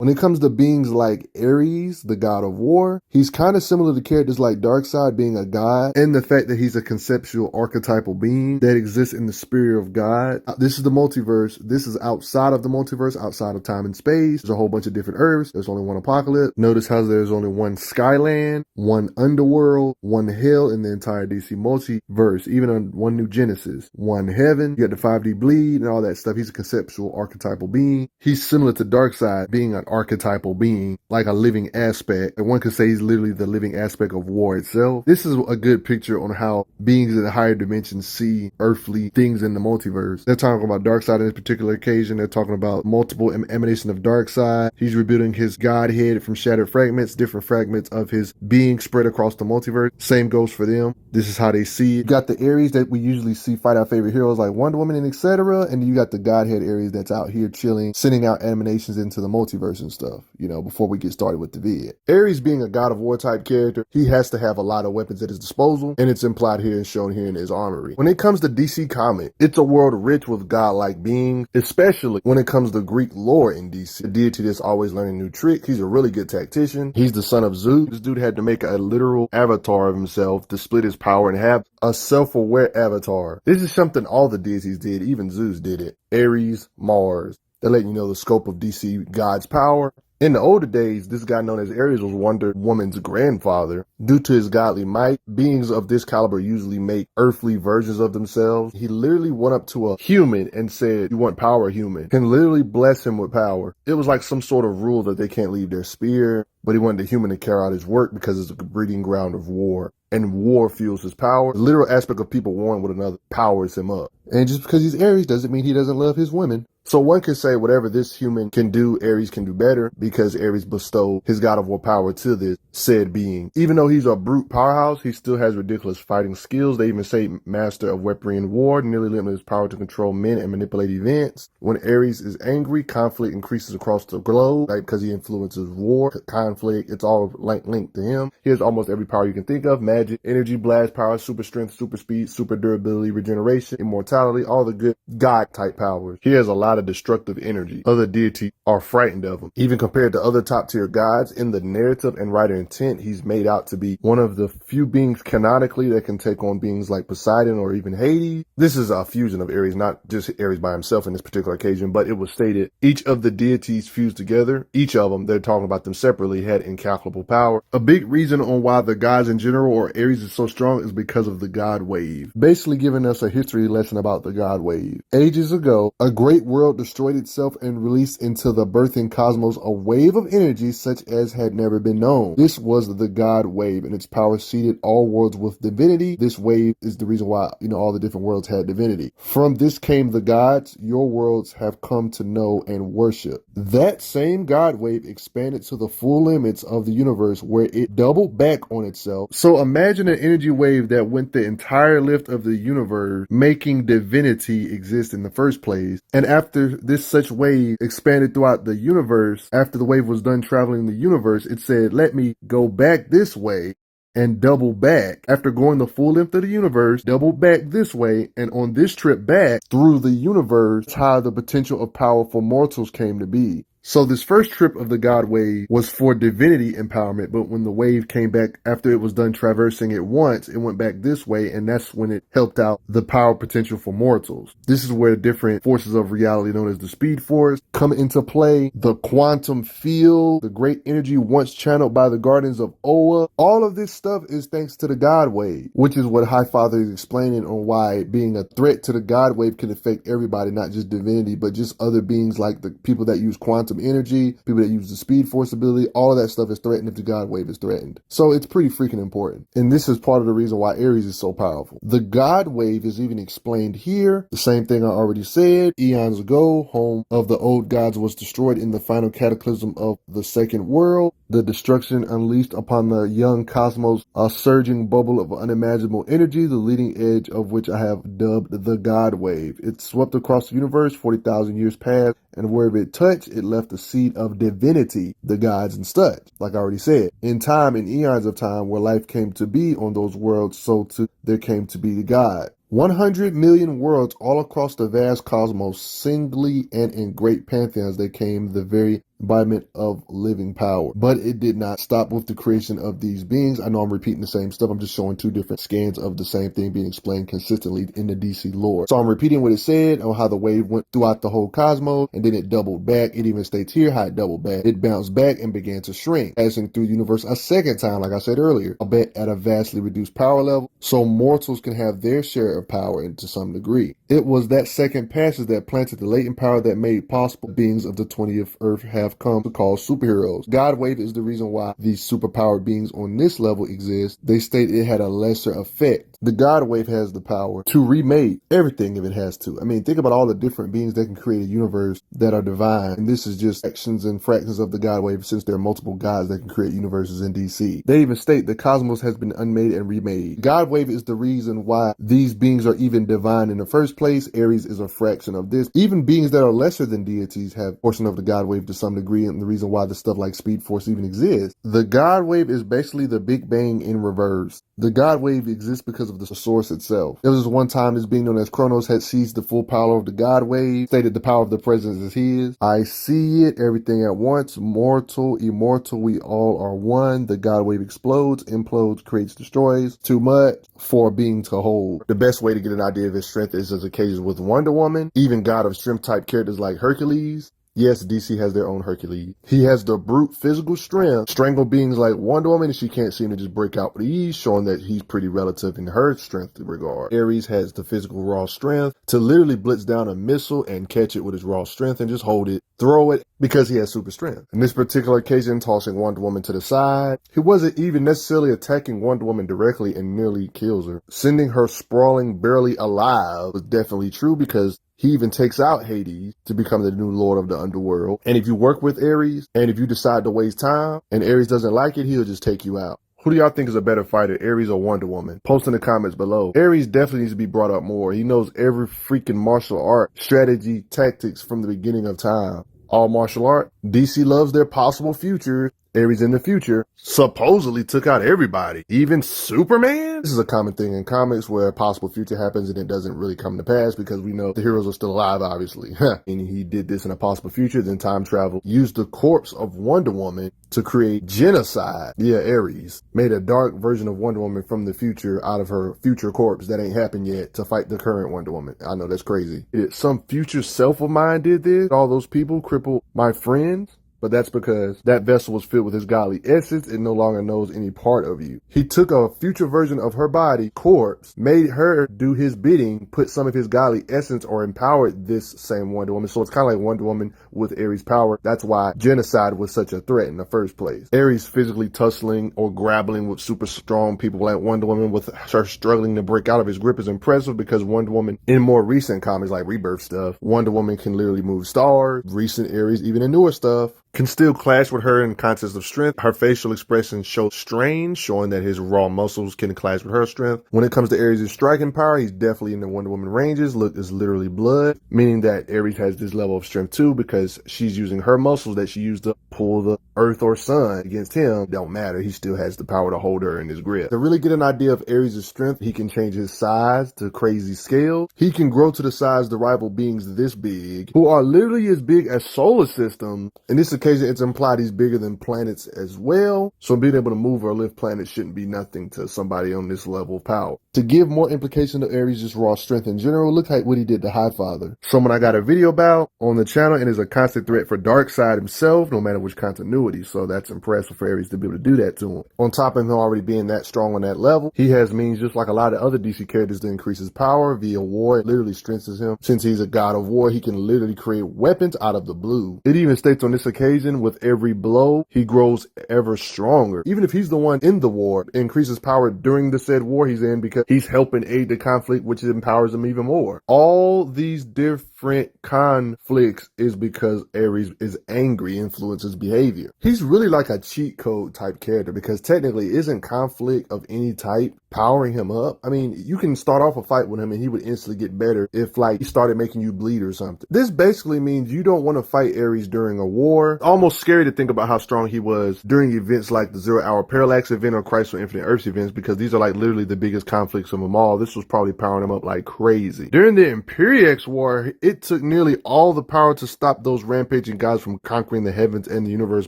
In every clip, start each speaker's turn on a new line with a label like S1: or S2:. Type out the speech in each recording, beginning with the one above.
S1: When it comes to beings like Ares, the god of war, he's kind of similar to characters like Darkseid being a god, and the fact that he's a conceptual archetypal being that exists in the spirit of God. This is the multiverse. This is outside of the multiverse, outside of time and space. There's a whole bunch of different Earths. There's only one apocalypse. Notice how there's only one Skyland, one underworld, one hell in the entire DC multiverse, even on one new Genesis, one heaven. You got the 5D bleed and all that stuff. He's a conceptual archetypal being. He's similar to Darkseid being an archetypal being, like a living aspect. And one could say he's literally the living aspect of war itself. This is a good picture on how beings in the higher dimensions see earthly things in the multiverse. They're talking about Darkseid on this particular occasion. They're talking about multiple emanations of Darkseid. He's rebuilding his godhead from shattered fragments, different fragments of his being spread across the multiverse. Same goes for them. This is how they see it. You got the Ares that we usually see fight our favorite heroes like Wonder Woman and etc. And you got the godhead Ares that's out here chilling, sending out emanations into the multiverse and stuff, you know, before we get started with the vid. Ares being a god of war type character, he has to have a lot of weapons at his disposal, and it's implied here and shown here in his armory. When it comes to DC Comics, it's a world rich with godlike beings, especially when it comes to Greek lore in DC. The deity that's always learning new tricks. He's a really good tactician. He's the son of Zeus. This dude had to make a literal avatar of himself to split his power and have a self-aware avatar. This is something all the deities did, even Zeus did it. Ares, Mars. They're letting you know the scope of DC God's power. In the older days, this guy known as Ares was Wonder Woman's grandfather. Due to his godly might, beings of this caliber usually make earthly versions of themselves. He literally went up to a human and said, "You want power, human?" Can literally bless him with power. It was like some sort of rule that they can't leave their spear, but he wanted the human to carry out his work because it's a breeding ground of war. And war fuels his power. The literal aspect of people warring with another powers him up. And just because he's Ares doesn't mean he doesn't love his women. So one could say whatever this human can do, Ares can do better because Ares bestowed his god of war power to this said being. Even though he's a brute powerhouse, he still has ridiculous fighting skills. They even say master of weaponry and war, nearly limitless power to control men and manipulate events. When Ares is angry, conflict increases across the globe, like because he influences war, conflict, it's all linked to him. He has almost every power you can think of: magic, energy, blast power, super strength, super speed, super durability, regeneration, immortality, all the good god type powers. He has a lot of destructive energy. Other deities are frightened of him. Even compared to other top tier gods, in the narrative and writer intent, he's made out to be one of the few beings canonically that can take on beings like Poseidon or even Hades. This is a fusion of Ares, not just Ares by himself in this particular occasion, but it was stated each of the deities fused together, each of them, they're talking about them separately, had incalculable power. A big reason on why the gods in general or Ares is so strong is because of the god wave. Basically giving us a history lesson about the god wave. Ages ago, a great world destroyed itself and released into the birthing cosmos a wave of energy such as had never been known. This was the god wave, and its power seeded all worlds with divinity. This wave is the reason why, all the different worlds had divinity. From this came the gods your worlds have come to know and worship. That same god wave expanded to the full limits of the universe where it doubled back on itself. So imagine an energy wave that went the entire lift of the universe, making divinity exist in the first place. And after this such wave expanded throughout the universe, after the wave was done traveling the universe, it said, "Let me go back this way," and double back. After going the full length of the universe, double back this way, and on this trip back through the universe, how the potential of powerful mortals came to be. So this first trip of the God wave was for divinity empowerment, but when the wave came back after it was done traversing it once, it went back this way, and that's when it helped out the power potential for mortals. This is where different forces of reality known as the Speed Force come into play. The quantum field, the great energy once channeled by the Guardians of Oa. All of this stuff is thanks to the God wave, which is what Highfather is explaining on why being a threat to the God wave can affect everybody, not just divinity, but just other beings like the people that use quantum energy, people that use the Speed Force ability. All of that stuff is threatened if the God wave is threatened. So it's pretty freaking important. And this is part of the reason why Ares is so powerful. The God wave is even explained here. The same thing I already said. Eons ago, home of the old gods was destroyed in the final cataclysm of the second world. The destruction unleashed upon the young cosmos a surging bubble of unimaginable energy, the leading edge of which I have dubbed the God wave. It swept across the universe, 40,000 years passed, and wherever it touched, it left a seed of divinity, the gods and such. Like I already said, in time, in eons of time, where life came to be on those worlds, so too there came to be the God. 100 million worlds all across the vast cosmos, singly and in great pantheons, they came the very embodiment of living power. But it did not stop with the creation of these beings. I know I'm repeating the same stuff. I'm just showing two different scans of the same thing being explained consistently in the DC lore. So I'm repeating what it said on how the wave went throughout the whole cosmos, and then it doubled back. It even states here how it doubled back. It bounced back and began to shrink, passing through the universe a second time, like I said earlier, albeit at a vastly reduced power level, so mortals can have their share of power and to some degree. It was that second passage that planted the latent power that made possible beings of the 20th Earth have come to call superheroes. God Wave is the reason why these superpowered beings on this level exist. They state it had a lesser effect. The God Wave has the power to remake everything if it has to. I mean, think about all the different beings that can create a universe that are divine. And this is just fractions and fractions of the God Wave, since there are multiple gods that can create universes in DC. They even state the cosmos has been unmade and remade. God Wave is the reason why these beings are even divine in the first place. Ares is a fraction of this. Even beings that are lesser than deities have a portion of the God Wave to some degree, and the reason why the stuff like Speed Force even exists. The God Wave is basically the Big Bang in reverse. The God Wave exists because of the source itself. There was this one time this being known as Kronos had seized the full power of the God Wave, stated the power of the presence is his. I see it, everything at once, mortal, immortal, we all are one. The God Wave explodes, implodes, creates, destroys. Too much for a being to hold. The best way to get an idea of his strength is as occasions with Wonder Woman, even God of Strength type characters like Hercules. Yes, DC has their own Hercules. He has the brute physical strength, strangle beings like Wonder Woman, and she can't seem to just break out with ease, showing that he's pretty relative in her strength regard. Ares has the physical raw strength to literally blitz down a missile and catch it with his raw strength and just hold it, throw it, because he has super strength. In this particular occasion, tossing Wonder Woman to the side, he wasn't even necessarily attacking Wonder Woman directly and nearly kills her. Sending her sprawling, barely alive was definitely true, because he even takes out Hades to become the new lord of the underworld. And if you work with Ares, and if you decide to waste time, and Ares doesn't like it, he'll just take you out. Who do y'all think is a better fighter, Ares or Wonder Woman? Post in the comments below. Ares definitely needs to be brought up more. He knows every freaking martial art, strategy, tactics from the beginning of time. All martial art. DC loves their possible futures. Ares in the future supposedly took out everybody, even Superman. This is a common thing in comics where a possible future happens and it doesn't really come to pass because we know the heroes are still alive, obviously. And he did this in a possible future, then time travel, used the corpse of Wonder Woman to create genocide. Yeah, Ares made a dark version of Wonder Woman from the future out of her future corpse that ain't happened yet to fight the current Wonder Woman. I know that's crazy. Some future self of mine did this. All those people crippled my friends. But that's because that vessel was filled with his godly essence and no longer knows any part of you. He took a future version of her body, corpse, made her do his bidding, put some of his godly essence or empowered this same Wonder Woman. So it's kind of like Wonder Woman with Ares' power. That's why genocide was such a threat in the first place. Ares physically tussling or grappling with super strong people like Wonder Woman, with her struggling to break out of his grip, is impressive because Wonder Woman, in more recent comics like Rebirth stuff, Wonder Woman can literally move stars. Recent Ares, even in newer stuff, can still clash with her in context of strength. Her facial expression shows strain, showing that his raw muscles can clash with her strength. When it comes to Ares' striking power, he's definitely in the Wonder Woman ranges. Look, is literally blood, meaning that Ares has this level of strength too, because she's using her muscles that she used to pull the earth or sun against him. Don't matter, he still has the power to hold her in his grip. To really get an idea of Ares' strength, he can change his size to crazy scale. He can grow to the size the rival beings this big, who are literally as big as solar systems. In this occasion, it's implied he's bigger than planets as well. So being able to move or lift planets shouldn't be nothing to somebody on this level of power. To give more implication to Ares' raw strength in general, look at what he did to Highfather. Someone I got a video about on the channel, and is a constant threat for Darkseid himself, no matter which continuity. So that's impressive for Ares to be able to do that to him. On top of him already being that strong on that level, he has means just like a lot of other DC characters to increase his power via war. It literally strengthens him. Since he's a god of war, he can literally create weapons out of the blue. It even states on this occasion, with every blow, he grows ever stronger. Even if he's the one in the war, it increases power during the said war he's in, because he's helping aid the conflict, which empowers him even more. All these different conflicts is because Ares is angry, influences behavior. He's really like a cheat code type character, because technically isn't conflict of any type powering him up? I mean, you can start off a fight with him and he would instantly get better if like he started making you bleed or something. This basically means you don't want to fight Ares during a war, Almost scary to think about how strong he was during events like the 0 Hour Parallax event or Crisis on Infinite Earths events, because these are like literally the biggest conflicts of them all. This was probably powering him up like crazy. During the Imperiex War, it took nearly all the power to stop those rampaging gods from conquering the heavens and the universe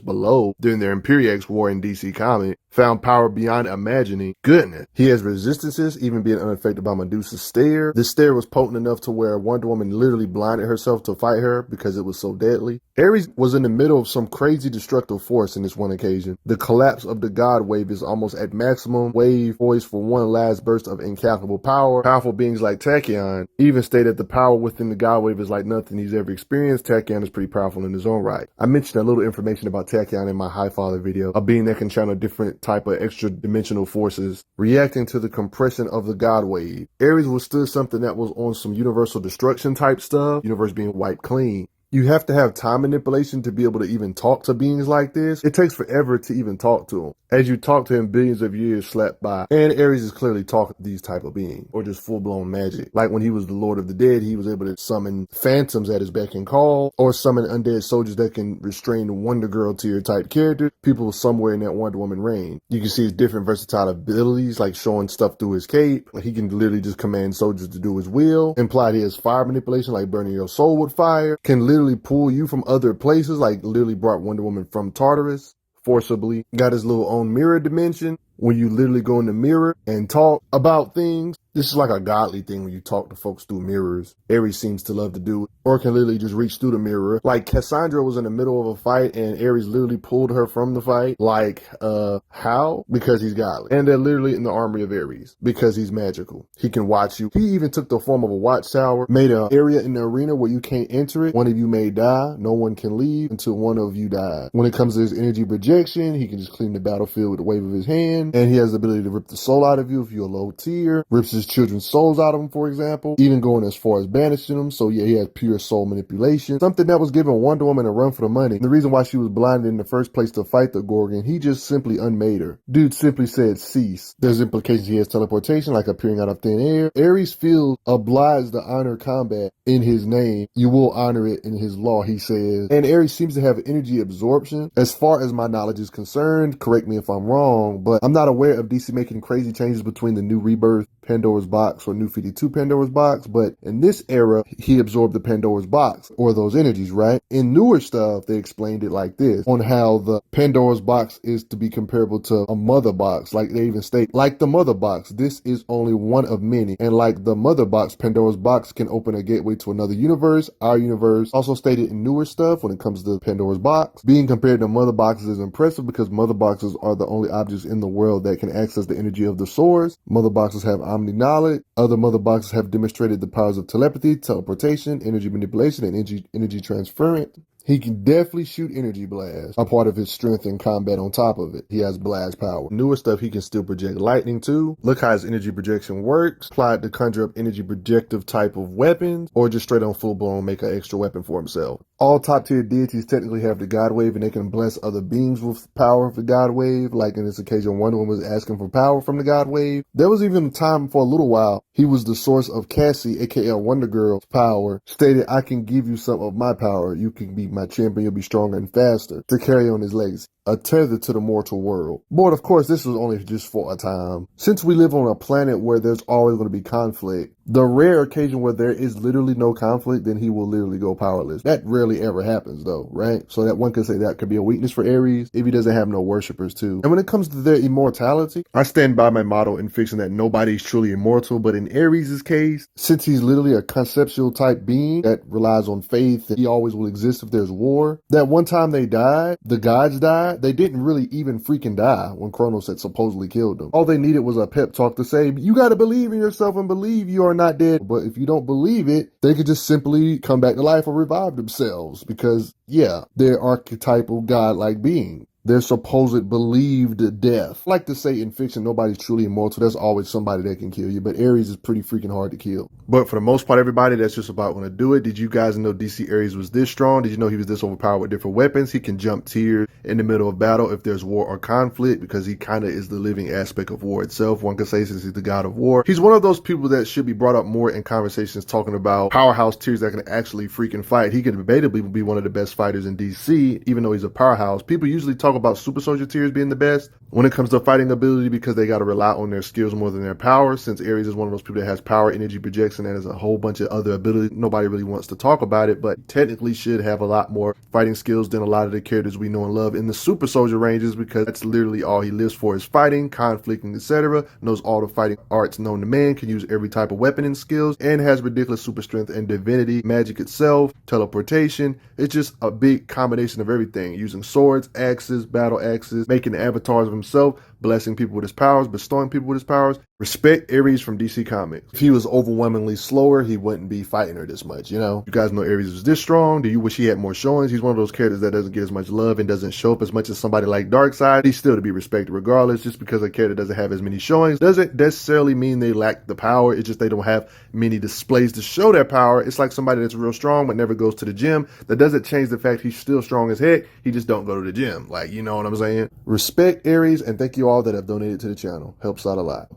S1: below. During their Imperiex War in DC Comics, found power beyond imagining. Goodness. He has resistances, even being unaffected by Medusa's stare. This stare was potent enough to where Wonder Woman literally blinded herself to fight her because it was so deadly. Ares was in the middle of some crazy destructive force in this one occasion. The collapse of the God Wave is almost at maximum. Wave poised for one last burst of incalculable power. Powerful beings like Tachyon even state that the power within the God Wave is like nothing he's ever experienced. Tachyon is pretty powerful in his own right. I mentioned a little information about Tachyon in my High Father video, a being that can channel different type of extra dimensional forces reacting to the compression of the God Wave. Ares was still something that was on some universal destruction type stuff, universe being wiped clean. You have to have time manipulation to be able to even talk to beings like this. It takes forever to even talk to them. As you talk to him, billions of years slap by. And Ares is clearly talking to these type of beings, or just full-blown magic. Like when he was the Lord of the Dead, he was able to summon phantoms at his beck and call, or summon undead soldiers that can restrain the Wonder Girl tier type character, people somewhere in that Wonder Woman reign. You can see his different versatile abilities, like showing stuff through his cape. Like he can literally just command soldiers to do his will. Implied he has fire manipulation, like burning your soul with fire. Can literally pull you from other places, like literally brought Wonder Woman from Tartarus forcibly. Got his little own mirror dimension when you literally go in the mirror and talk about things. This is like a godly thing when you talk to folks through mirrors. Ares seems to love to do it, or can literally just reach through the mirror. Like Cassandra was in the middle of a fight and Ares literally pulled her from the fight. Like, how? Because he's godly. And they're literally in the armory of Ares because he's magical. He can watch you. He even took the form of a watchtower, made an area in the arena where you can't enter it. One of you may die. No one can leave until one of you dies. When it comes to his energy projection, he can just clean the battlefield with the wave of his hand. And he has the ability to rip the soul out of you if you're a low tier. Rips his children's souls out of them, for example, even going as far as banishing them. So yeah, he has pure soul manipulation, something that was giving Wonder Woman a run for the money. The reason why she was blinded in the first place to fight the Gorgon, he just simply unmade her. Dude simply said cease. There's implications he has teleportation, like appearing out of thin air. Ares feels obliged to honor combat in his name. You will honor it in his law, he says. And Ares seems to have energy absorption. As far as my knowledge is concerned, correct me if I'm wrong, but I'm not aware of DC making crazy changes between the New Rebirth Pandora's Box or New 52 Pandora's Box, but in this era, he absorbed the Pandora's Box, or those energies, right? In newer stuff, they explained it like this, on how the Pandora's Box is to be comparable to a mother box. Like they even state, like the mother box, this is only one of many. And like the mother box, Pandora's Box can open a gateway to another universe, our universe. Also stated in newer stuff when it comes to Pandora's Box. Being compared to mother boxes is impressive because mother boxes are the only objects in the world that can access the energy of the source. Mother boxes have omni-knowledge. Other mother boxes have demonstrated the powers of telepathy, teleportation, energy manipulation, and energy transference. He can definitely shoot energy blasts, a part of his strength in combat on top of it. He has blast power. Newer stuff, he can still project lightning too. Look how his energy projection works. Applied to conjure up energy projective type of weapons, or just straight on full blown make an extra weapon for himself. All top tier deities technically have the God Wave, and they can bless other beings with power of the God Wave. Like in this occasion, Wonder Woman was asking for power from the God Wave. There was even a time for a little while, he was the source of Cassie, aka Wonder Girl's power, stated, I can give you some of my power. You can be my champion, you'll be stronger and faster, to carry on his legacy. A tether to the mortal world. But of course, this was only just for a time. Since we live on a planet where there's always going to be conflict, the rare occasion where there is literally no conflict, then he will literally go powerless. That rarely ever happens though, right? So that one could say that could be a weakness for Ares if he doesn't have no worshippers too. And when it comes to their immortality, I stand by my motto in fiction that nobody's truly immortal, but in Ares' case, since he's literally a conceptual type being that relies on faith that he always will exist if there's war, that one time they died, the gods died, they didn't really even freaking die when Kronos had supposedly killed them. All they needed was a pep talk to say, you gotta believe in yourself and believe you are not dead. But if you don't believe it, they could just simply come back to life or revive themselves because, yeah, they're archetypal godlike being. their supposed believed death. I like to say in fiction, nobody's truly immortal. There's always somebody that can kill you, but Ares is pretty freaking hard to kill. But for the most part, everybody, that's just about going to do it. Did you guys know DC Ares was this strong? Did you know he was this overpowered with different weapons? He can jump tiers in the middle of battle if there's war or conflict, because he kind of is the living aspect of war itself. One could say, since he's the god of war, he's one of those people that should be brought up more in conversations talking about powerhouse tiers that can actually freaking fight. He could debatably be one of the best fighters in DC, even though he's a powerhouse. People usually talk about super soldier tiers being the best when it comes to fighting ability, because they got to rely on their skills more than their power. Since Ares is one of those people that has power, energy, projection, and has a whole bunch of other abilities, nobody really wants to talk about it, but technically should have a lot more fighting skills than a lot of the characters we know and love in the super soldier ranges, because that's literally all he lives for, is fighting, conflicting, etc. Knows all the fighting arts known to man, can use every type of weapon and skills, and has ridiculous super strength and divinity, magic itself, teleportation. It's just a big combination of everything, using swords, axes, battle axes, making avatars of himself, blessing people with his powers, bestowing people with his powers. Respect Ares from DC Comics. If he was overwhelmingly slower, he wouldn't be fighting her this much, you know? You guys know Ares was this strong. Do you wish he had more showings? He's one of those characters that doesn't get as much love and doesn't show up as much as somebody like Darkseid. He's still to be respected regardless. Just because a character doesn't have as many showings doesn't necessarily mean they lack the power. It's just they don't have many displays to show their power. It's like somebody that's real strong but never goes to the gym. That doesn't change the fact he's still strong as heck. He just don't go to the gym. Like, you know what I'm saying? Respect Ares, and thank you all that have donated to the channel. Helps out a lot.